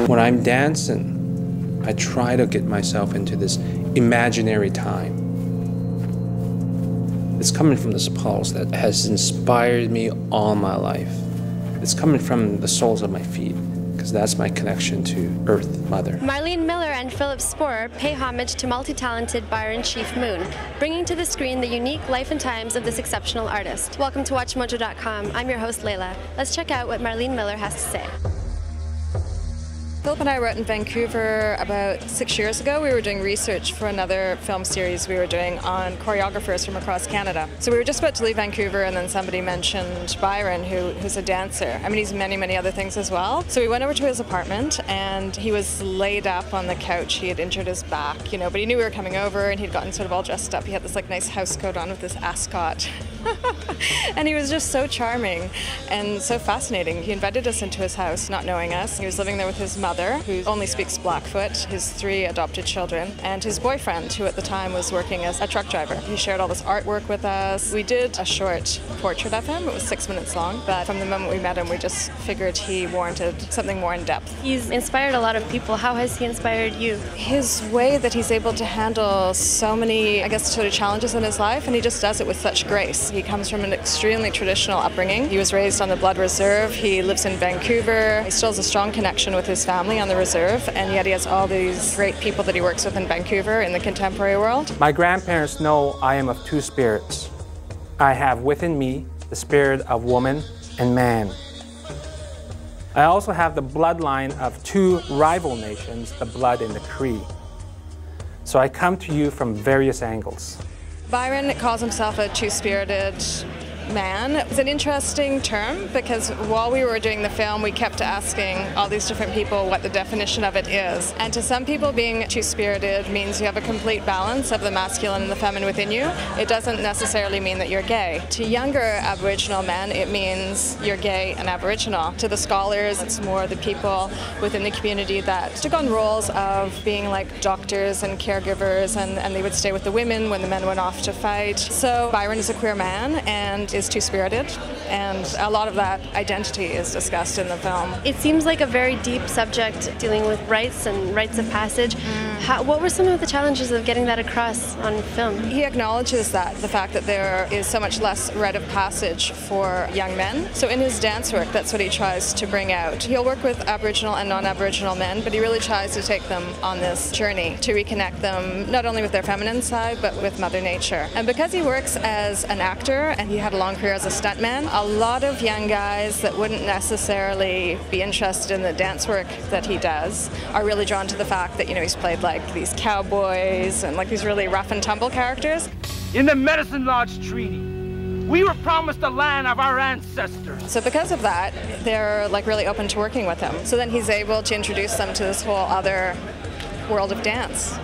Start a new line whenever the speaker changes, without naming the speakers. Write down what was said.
When I'm dancing, I try to get myself into this imaginary time. It's coming from this pulse that has inspired me all my life. It's coming from the soles of my feet, because that's my connection to Earth Mother. Marlene Millar and Philip Sporer pay homage to multi-talented Byron Chief Moon, bringing to the screen the unique life and times of this exceptional artist. Welcome to WatchMojo.com. I'm your host, Layla. Let's check out what Marlene Millar has to say.
Philip and I were out in Vancouver about 6 years ago. We were doing research for another film series we were doing on choreographers from across Canada. So we were just about to leave Vancouver, and then somebody mentioned Byron, who's a dancer. I mean, he's many, many other things as well. So we went over to his apartment, and he was laid up on the couch. He had injured his back, you know, but he knew we were coming over, and he'd gotten sort of all dressed up. He had this like nice house coat on with this ascot. And he was just so charming and so fascinating. He invited us into his house, not knowing us. He was living there with his mother, who only speaks Blackfoot, his 3 adopted children, and his boyfriend, who at the time was working as a truck driver. He shared all this artwork with us. We did a short portrait of him. It was 6 minutes long, but from the moment we met him, we just figured he warranted something more in depth.
He's inspired a lot of people. How has he inspired you?
His way that he's able to handle so many, I guess, sort of challenges in his life, and he just does it with such grace. He comes from an extremely traditional upbringing. He was raised on the Blood Reserve. He lives in Vancouver. He still has a strong connection with his family on the reserve, and yet he has all these great people that he works with in Vancouver in the contemporary world.
My grandparents know I am of 2 spirits. I have within me the spirit of woman and man. I also have the bloodline of 2 rival nations, the Blood and the Cree. So I come to you from various angles.
Byron calls himself a two-spirited man. It's an interesting term because while we were doing the film, we kept asking all these different people what the definition of it is. And to some people, being two-spirited means you have a complete balance of the masculine and the feminine within you. It doesn't necessarily mean that you're gay. To younger Aboriginal men, it means you're gay and Aboriginal. To the scholars, it's more the people within the community that took on roles of being like doctors and caregivers, and they would stay with the women when the men went off to fight. So Byron is a queer man and is two-spirited, and a lot of that identity is discussed in the film.
It seems like a very deep subject, dealing with rights and rites of passage. What were some of the challenges of getting that across on film?
He acknowledges that, the fact that there is so much less rite of passage for young men. So in his dance work, that's what he tries to bring out. He'll work with Aboriginal and non-Aboriginal men, but he really tries to take them on this journey to reconnect them not only with their feminine side, but with Mother Nature. And because he works as an actor, and he had a long career as a stuntman, a lot of young guys that wouldn't necessarily be interested in the dance work that he does are really drawn to the fact that, you know, he's played like these cowboys and like these really rough and tumble characters.
In the Medicine Lodge Treaty, we were promised the land of our ancestors.
So because of that, they're like really open to working with him. So then he's able to introduce them to this whole other world of dance.